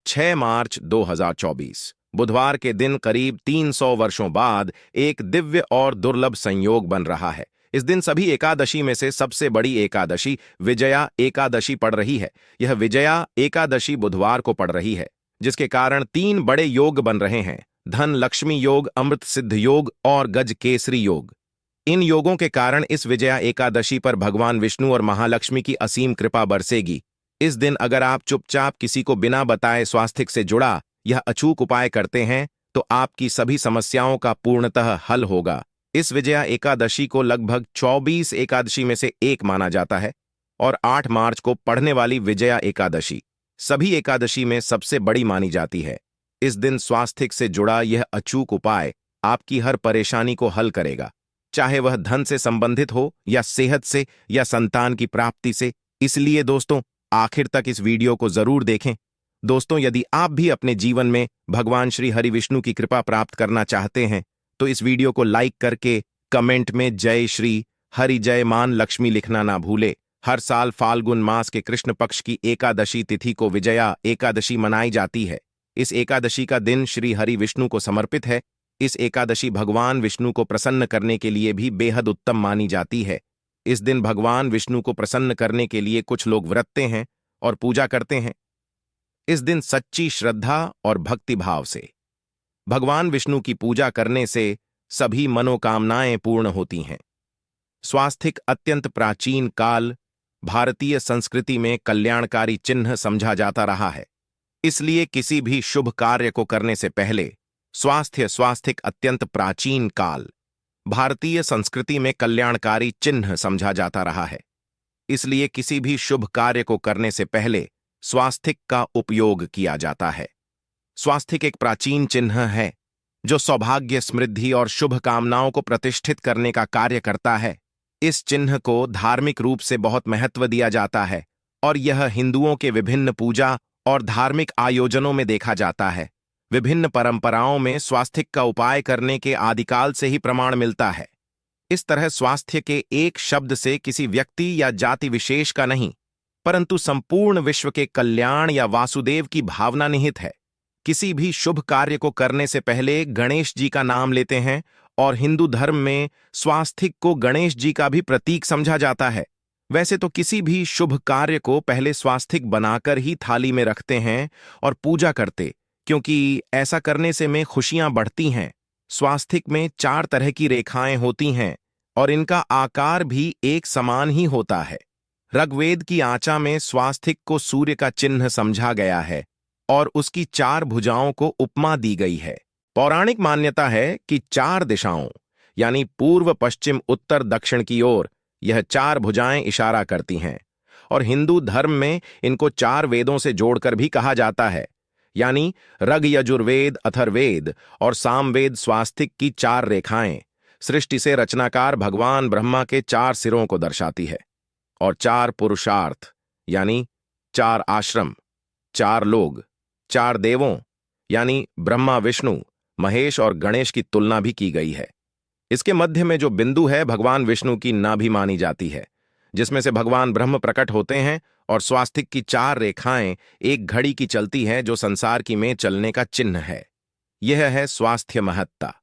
6 मार्च 2024 बुधवार के दिन करीब 300 वर्षों बाद एक दिव्य और दुर्लभ संयोग बन रहा है। इस दिन सभी एकादशी में से सबसे बड़ी एकादशी विजया एकादशी पड़ रही है। यह विजया एकादशी बुधवार को पड़ रही है, जिसके कारण 3 बड़े योग बन रहे हैं: धन लक्ष्मी योग, अमृत सिद्ध योग और गज केसरी योग। इन योगों के कारण इस विजया एकादशी पर भगवान विष्णु और महालक्ष्मी की असीम कृपा बरसेगी। इस दिन अगर आप चुपचाप किसी को बिना बताए स्वास्थ्य से जुड़ा यह अचूक उपाय करते हैं तो आपकी सभी समस्याओं का पूर्णतः हल होगा। इस विजया एकादशी को लगभग 24 एकादशी में से एक माना जाता है और 8 मार्च को पड़ने वाली विजया एकादशी सभी एकादशी में सबसे बड़ी मानी जाती है। इस दिन स्वास्थ्य से जुड़ा यह अचूक उपाय आपकी हर परेशानी को हल करेगा, चाहे वह धन से संबंधित हो या सेहत से या संतान की प्राप्ति से। इसलिए दोस्तों, आखिर तक इस वीडियो को जरूर देखें। दोस्तों, यदि आप भी अपने जीवन में भगवान श्री हरि विष्णु की कृपा प्राप्त करना चाहते हैं तो इस वीडियो को लाइक करके कमेंट में जय श्री हरि जय मान लक्ष्मी लिखना ना भूले। हर साल फाल्गुन मास के कृष्ण पक्ष की एकादशी तिथि को विजया एकादशी मनाई जाती है। इस एकादशी का दिन श्री हरि विष्णु को समर्पित है। इस एकादशी भगवान विष्णु को प्रसन्न करने के लिए भी बेहद उत्तम मानी जाती है। इस दिन भगवान विष्णु को प्रसन्न करने के लिए कुछ लोग व्रतते हैं और पूजा करते हैं। इस दिन सच्ची श्रद्धा और भक्तिभाव से भगवान विष्णु की पूजा करने से सभी मनोकामनाएं पूर्ण होती हैं। स्वास्थिक अत्यंत प्राचीन काल भारतीय संस्कृति में कल्याणकारी चिन्ह समझा जाता रहा है। इसलिए किसी भी शुभ कार्य को करने से पहले स्वास्थिक अत्यंत प्राचीन काल भारतीय संस्कृति में कल्याणकारी चिन्ह समझा जाता रहा है। इसलिए किसी भी शुभ कार्य को करने से पहले स्वास्थिक का उपयोग किया जाता है। स्वास्थिक एक प्राचीन चिन्ह है जो सौभाग्य, समृद्धि और शुभ कामनाओं को प्रतिष्ठित करने का कार्य करता है। इस चिन्ह को धार्मिक रूप से बहुत महत्व दिया जाता है और यह हिंदुओं के विभिन्न पूजा और धार्मिक आयोजनों में देखा जाता है। विभिन्न परंपराओं में स्वास्थिक का उपाय करने के आदिकाल से ही प्रमाण मिलता है। इस तरह स्वास्थ्य के एक शब्द से किसी व्यक्ति या जाति विशेष का नहीं, परंतु संपूर्ण विश्व के कल्याण या वासुदेव की भावना निहित है। किसी भी शुभ कार्य को करने से पहले गणेश जी का नाम लेते हैं और हिंदू धर्म में स्वास्थिक को गणेश जी का भी प्रतीक समझा जाता है। वैसे तो किसी भी शुभ कार्य को पहले स्वास्थिक बनाकर ही थाली में रखते हैं और पूजा करते, क्योंकि ऐसा करने से में खुशियां बढ़ती हैं। स्वास्थिक में 4 तरह की रेखाएं होती हैं और इनका आकार भी एक समान ही होता है। ऋग्वेद की आचा में स्वास्थिक को सूर्य का चिन्ह समझा गया है और उसकी 4 भुजाओं को उपमा दी गई है। पौराणिक मान्यता है कि 4 दिशाओं यानी पूर्व, पश्चिम, उत्तर, दक्षिण की ओर यह 4 भुजाएं इशारा करती हैं और हिंदू धर्म में इनको 4 वेदों से जोड़कर भी कहा जाता है, यानी ऋग, यजुर्वेद, अथर्ववेद और सामवेद। स्वास्थिक की 4 रेखाएं सृष्टि से रचनाकार भगवान ब्रह्मा के 4 सिरों को दर्शाती है और 4 पुरुषार्थ यानी 4 आश्रम, 4 लोग, 4 देवों यानी ब्रह्मा, विष्णु, महेश और गणेश की तुलना भी की गई है। इसके मध्य में जो बिंदु है भगवान विष्णु की नाभि मानी जाती है, जिसमें से भगवान ब्रह्म प्रकट होते हैं और स्वास्थिक की 4 रेखाएं एक घड़ी की चलती हैं जो संसार की में चलने का चिन्ह है। यह है स्वास्थ्य महत्ता।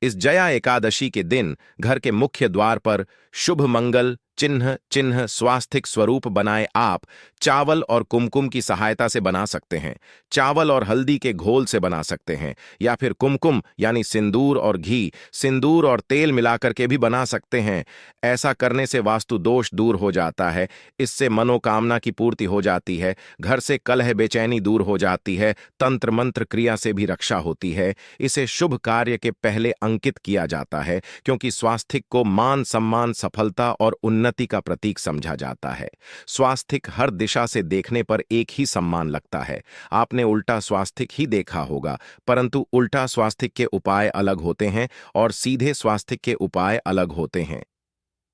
इस जया एकादशी के दिन घर के मुख्य द्वार पर शुभ मंगल चिन्ह स्वास्थिक स्वरूप बनाए आप चावल और कुमकुम की सहायता से बना सकते हैं। चावल और हल्दी के घोल से बना सकते हैं या फिर कुमकुम यानी सिंदूर और घी, सिंदूर और तेल मिलाकर के भी बना सकते हैं। ऐसा करने से वास्तु दोष दूर हो जाता है, इससे मनोकामना की पूर्ति हो जाती है, घर से कलह बेचैनी दूर हो जाती है, तंत्र मंत्र क्रिया से भी रक्षा होती है। इसे शुभ कार्य के पहले अंकित किया जाता है क्योंकि स्वास्थिक को मान सम्मान, सफलता और उन्नति का प्रतीक समझा जाता है। स्वास्थिक हर दिशा से देखने पर एक ही सम्मान लगता है। आपने उल्टा स्वास्थिक ही देखा होगा, परंतु उल्टा स्वास्थिक के उपाय अलग होते हैं और सीधे स्वास्थिक के उपाय अलग होते हैं।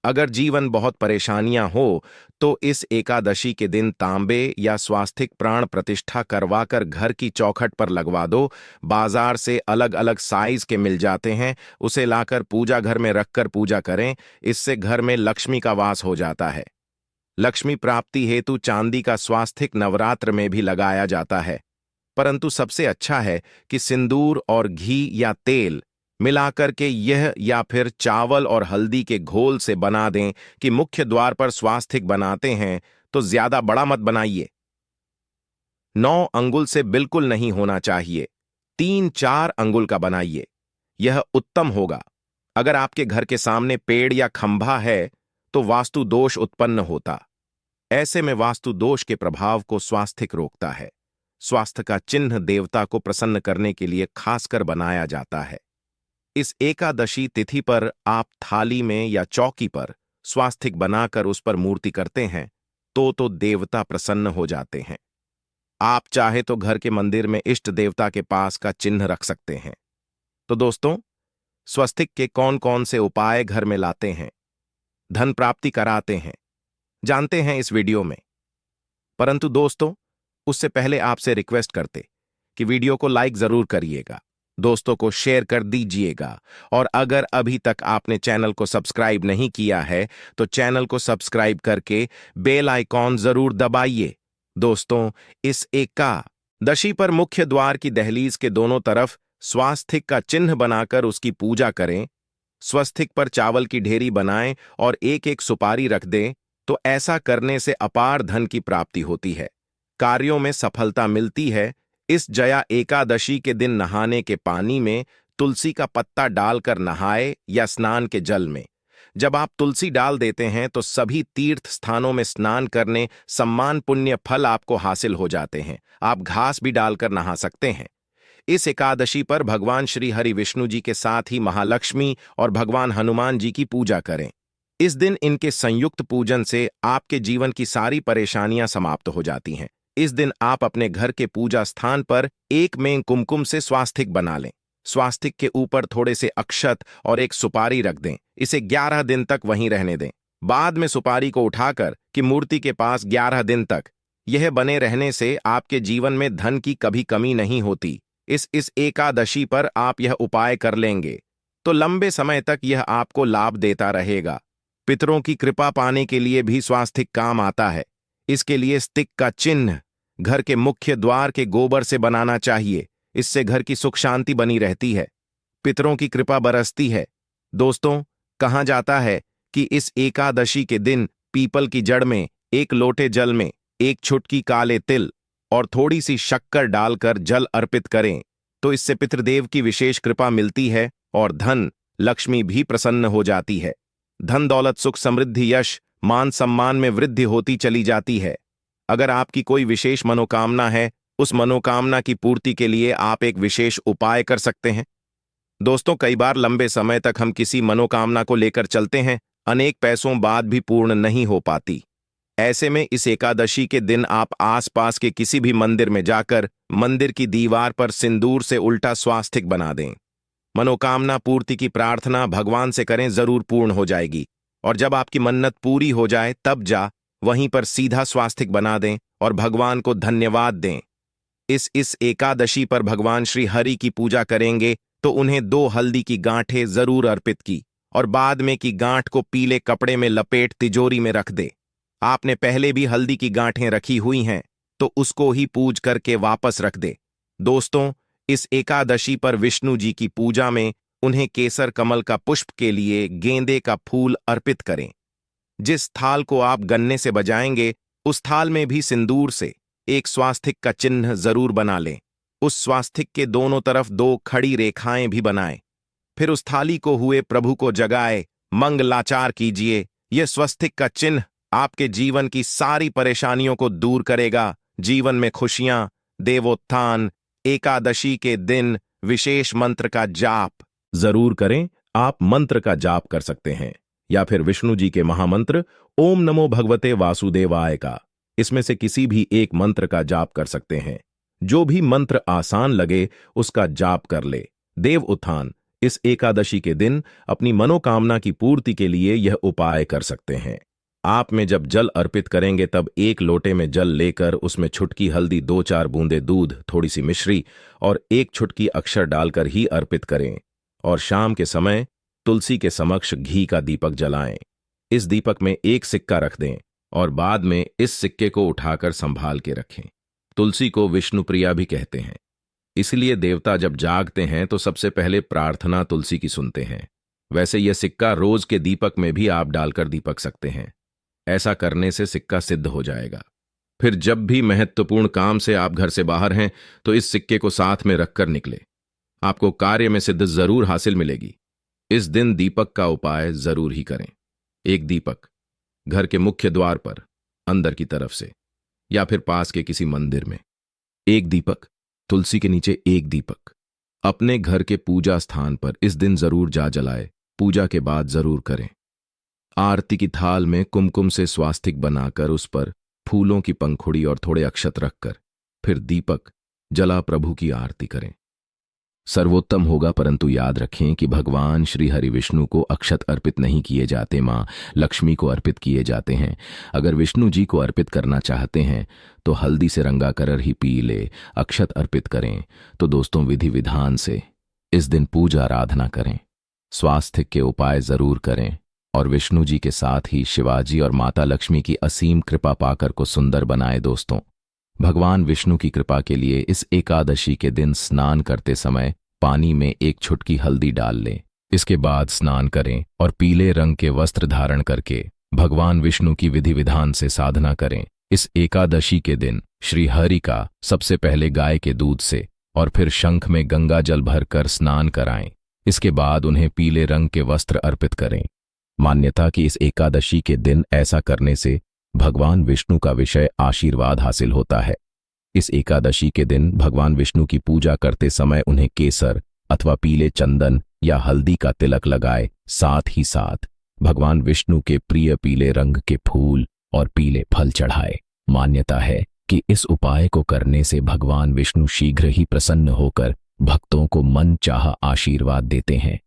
अगर जीवन बहुत परेशानियां हो तो इस एकादशी के दिन तांबे या स्वास्थिक प्राण प्रतिष्ठा करवाकर घर की चौखट पर लगवा दो। बाजार से अलग अलग साइज के मिल जाते हैं, उसे लाकर पूजा घर में रखकर पूजा करें। इससे घर में लक्ष्मी का वास हो जाता है। लक्ष्मी प्राप्ति हेतु चांदी का स्वास्थिक नवरात्र में भी लगाया जाता है। परंतु सबसे अच्छा है कि सिंदूर और घी या तेल मिलाकर के यह या फिर चावल और हल्दी के घोल से बना दें कि मुख्य द्वार पर स्वास्तिक बनाते हैं तो ज्यादा बड़ा मत बनाइए। 9 अंगुल से बिल्कुल नहीं होना चाहिए, 3-4 अंगुल का बनाइए, यह उत्तम होगा। अगर आपके घर के सामने पेड़ या खंभा है तो वास्तु दोष उत्पन्न होता। ऐसे में वास्तु दोष के प्रभाव को स्वास्तिक रोकता है। स्वास्थ्य का चिन्ह देवता को प्रसन्न करने के लिए खासकर बनाया जाता है। इस एकादशी तिथि पर आप थाली में या चौकी पर स्वास्तिक बनाकर उस पर मूर्ति करते हैं तो देवता प्रसन्न हो जाते हैं। आप चाहे तो घर के मंदिर में इष्ट देवता के पास का चिन्ह रख सकते हैं। तो दोस्तों, स्वस्तिक के कौन कौन से उपाय घर में लाते हैं, धन प्राप्ति कराते हैं, जानते हैं इस वीडियो में। परंतु दोस्तों, उससे पहले आपसे रिक्वेस्ट करते कि वीडियो को लाइक जरूर करिएगा, दोस्तों को शेयर कर दीजिएगा, और अगर अभी तक आपने चैनल को सब्सक्राइब नहीं किया है तो चैनल को सब्सक्राइब करके बेल आइकॉन जरूर दबाइए। दोस्तों, इस एकादशी पर मुख्य द्वार की दहलीज के दोनों तरफ स्वास्तिक का चिन्ह बनाकर उसकी पूजा करें। स्वस्तिक पर चावल की ढेरी बनाएं और एक एक सुपारी रख दें, तो ऐसा करने से अपार धन की प्राप्ति होती है, कार्यों में सफलता मिलती है। इस जया एकादशी के दिन नहाने के पानी में तुलसी का पत्ता डालकर नहाए या स्नान के जल में। जब आप तुलसी डाल देते हैं तो सभी तीर्थ स्थानों में स्नान करने सम्मान पुण्य फल आपको हासिल हो जाते हैं। आप घास भी डालकर नहा सकते हैं। इस एकादशी पर भगवान श्री हरि विष्णु जी के साथ ही महालक्ष्मी और भगवान हनुमान जी की पूजा करें। इस दिन इनके संयुक्त पूजन से आपके जीवन की सारी परेशानियां समाप्त हो जाती हैं। इस दिन आप अपने घर के पूजा स्थान पर एक में कुमकुम से स्वास्तिक बना लें। स्वास्तिक के ऊपर थोड़े से अक्षत और एक सुपारी रख दें। इसे 11 दिन तक वहीं रहने दें। बाद में सुपारी को उठाकर कि मूर्ति के पास 11 दिन तक यह बने रहने से आपके जीवन में धन की कभी कमी नहीं होती। इस एकादशी पर आप यह उपाय कर लेंगे तो लंबे समय तक यह आपको लाभ देता रहेगा। पितरों की कृपा पाने के लिए भी स्वास्तिक काम आता है। इसके लिए स्टिक का चिन्ह घर के मुख्य द्वार के गोबर से बनाना चाहिए। इससे घर की सुख शांति बनी रहती है, पितरों की कृपा बरसती है। दोस्तों, कहा जाता है कि इस एकादशी के दिन पीपल की जड़ में 1 लोटे जल में 1 चुटकी काले तिल और थोड़ी सी शक्कर डालकर जल अर्पित करें तो इससे पितृदेव की विशेष कृपा मिलती है और धन लक्ष्मी भी प्रसन्न हो जाती है। धन दौलत सुख समृद्धि यश मान सम्मान में वृद्धि होती चली जाती है। अगर आपकी कोई विशेष मनोकामना है, उस मनोकामना की पूर्ति के लिए आप एक विशेष उपाय कर सकते हैं। दोस्तों, कई बार लंबे समय तक हम किसी मनोकामना को लेकर चलते हैं, अनेक पैसों बाद भी पूर्ण नहीं हो पाती। ऐसे में इस एकादशी के दिन आप आसपास के किसी भी मंदिर में जाकर मंदिर की दीवार पर सिंदूर से उल्टा स्वास्तिक बना दें। मनोकामना पूर्ति की प्रार्थना भगवान से करें, जरूर पूर्ण हो जाएगी। और जब आपकी मन्नत पूरी हो जाए तब वहीं पर सीधा स्वास्तिक बना दें और भगवान को धन्यवाद दें। इस एकादशी पर भगवान श्री हरि की पूजा करेंगे तो उन्हें 2 हल्दी की गांठें जरूर अर्पित की और बाद में की गांठ को पीले कपड़े में लपेट तिजोरी में रख दे। आपने पहले भी हल्दी की गांठें रखी हुई हैं तो उसको ही पूज करके वापस रख दे। दोस्तों, इस एकादशी पर विष्णु जी की पूजा में उन्हें केसर कमल का पुष्प के लिए गेंदे का फूल अर्पित करें। जिस थाल को आप गन्ने से बजाएंगे उस थाल में भी सिंदूर से एक स्वास्तिक का चिन्ह जरूर बना लें। उस स्वास्तिक के दोनों तरफ 2 खड़ी रेखाएं भी बनाएं। फिर उस थाली को हुए प्रभु को जगाए मंगलाचार कीजिए। यह स्वस्तिक का चिन्ह आपके जीवन की सारी परेशानियों को दूर करेगा। जीवन में खुशियां, देवोत्थान। एकादशी के दिन विशेष मंत्र का जाप जरूर करें। आप मंत्र का जाप कर सकते हैं या फिर विष्णु जी के महामंत्र ओम नमो भगवते वासुदेवाय का, इसमें से किसी भी एक मंत्र का जाप कर सकते हैं। जो भी मंत्र आसान लगे उसका जाप कर ले। देव उत्थान इस एकादशी के दिन अपनी मनोकामना की पूर्ति के लिए यह उपाय कर सकते हैं। आप में जब जल अर्पित करेंगे तब 1 लोटे में जल लेकर उसमें छुटकी हल्दी, 2-4 बूंदे दूध, थोड़ी सी मिश्री और 1 छुटकी अक्षर डालकर ही अर्पित करें। और शाम के समय तुलसी के समक्ष घी का दीपक जलाएं। इस दीपक में 1 सिक्का रख दें और बाद में इस सिक्के को उठाकर संभाल के रखें। तुलसी को विष्णु प्रिया भी कहते हैं। इसलिए देवता जब जागते हैं तो सबसे पहले प्रार्थना तुलसी की सुनते हैं। वैसे यह सिक्का रोज के दीपक में भी आप डालकर दीपक सकते हैं। ऐसा करने से सिक्का सिद्ध हो जाएगा। फिर जब भी महत्वपूर्ण काम से आप घर से बाहर हैं तो इस सिक्के को साथ में रखकर निकले। आपको कार्य में सिद्ध जरूर हासिल मिलेगी। इस दिन दीपक का उपाय जरूर ही करें। एक दीपक घर के मुख्य द्वार पर अंदर की तरफ से या फिर पास के किसी मंदिर में। एक दीपक तुलसी के नीचे। एक दीपक अपने घर के पूजा स्थान पर इस दिन जरूर जा जलाए। पूजा के बाद जरूर करें। आरती की थाल में कुमकुम से स्वास्तिक बनाकर उस पर फूलों की पंखुड़ी और थोड़े अक्षत रखकर फिर दीपक जला प्रभु की आरती करें। सर्वोत्तम होगा, परंतु याद रखें कि भगवान श्री हरि विष्णु को अक्षत अर्पित नहीं किए जाते, मां लक्ष्मी को अर्पित किए जाते हैं। अगर विष्णु जी को अर्पित करना चाहते हैं तो हल्दी से रंगा कर ही पीले अक्षत अर्पित करें। तो दोस्तों, विधि विधान से इस दिन पूजा आराधना करें, स्वास्थ्य के उपाय जरूर करें और विष्णु जी के साथ ही शिवाजी और माता लक्ष्मी की असीम कृपा पाकर को सुंदर बनाए। दोस्तों, भगवान विष्णु की कृपा के लिए इस एकादशी के दिन स्नान करते समय पानी में एक चुटकी हल्दी डाल लें। इसके बाद स्नान करें और पीले रंग के वस्त्र धारण करके भगवान विष्णु की विधि विधान से साधना करें। इस एकादशी के दिन श्री हरि का सबसे पहले गाय के दूध से और फिर शंख में गंगा जल भरकर स्नान कराएं। इसके बाद उन्हें पीले रंग के वस्त्र अर्पित करें। मान्यता कि इस एकादशी के दिन ऐसा करने से भगवान विष्णु का विषय आशीर्वाद हासिल होता है। इस एकादशी के दिन भगवान विष्णु की पूजा करते समय उन्हें केसर अथवा पीले चंदन या हल्दी का तिलक लगाए। साथ ही साथ भगवान विष्णु के प्रिय पीले रंग के फूल और पीले फल चढ़ाए। मान्यता है कि इस उपाय को करने से भगवान विष्णु शीघ्र ही प्रसन्न होकर भक्तों को मन चाहा आशीर्वाद देते हैं।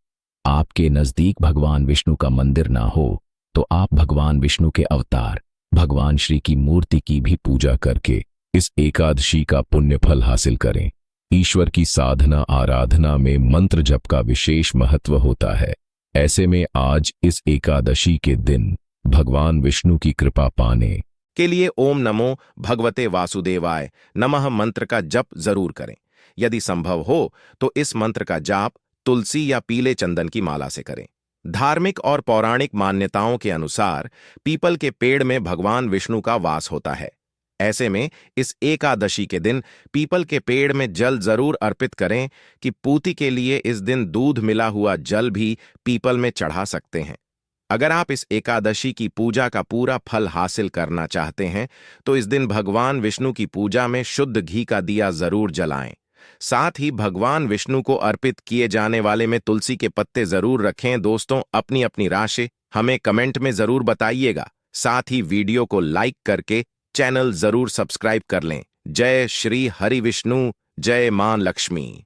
आपके नजदीक भगवान विष्णु का मंदिर ना हो तो आप भगवान विष्णु के अवतार भगवान श्री की मूर्ति की भी पूजा करके इस एकादशी का पुण्य फल हासिल करें। ईश्वर की साधना आराधना में मंत्र जप का विशेष महत्व होता है। ऐसे में आज इस एकादशी के दिन भगवान विष्णु की कृपा पाने के लिए ओम नमो भगवते वासुदेवाय नमः मंत्र का जप जरूर करें। यदि संभव हो तो इस मंत्र का जाप तुलसी या पीले चंदन की माला से करें। धार्मिक और पौराणिक मान्यताओं के अनुसार पीपल के पेड़ में भगवान विष्णु का वास होता है। ऐसे में इस एकादशी के दिन पीपल के पेड़ में जल जरूर अर्पित करें कि पूति के लिए इस दिन दूध मिला हुआ जल भी पीपल में चढ़ा सकते हैं। अगर आप इस एकादशी की पूजा का पूरा फल हासिल करना चाहते हैं तो इस दिन भगवान विष्णु की पूजा में शुद्ध घी का दिया जरूर जलाएं। साथ ही भगवान विष्णु को अर्पित किए जाने वाले में तुलसी के पत्ते जरूर रखें। दोस्तों, अपनी अपनी राशि हमें कमेंट में जरूर बताइएगा। साथ ही वीडियो को लाइक करके चैनल जरूर सब्सक्राइब कर लें। जय श्री हरि विष्णु, जय मां लक्ष्मी।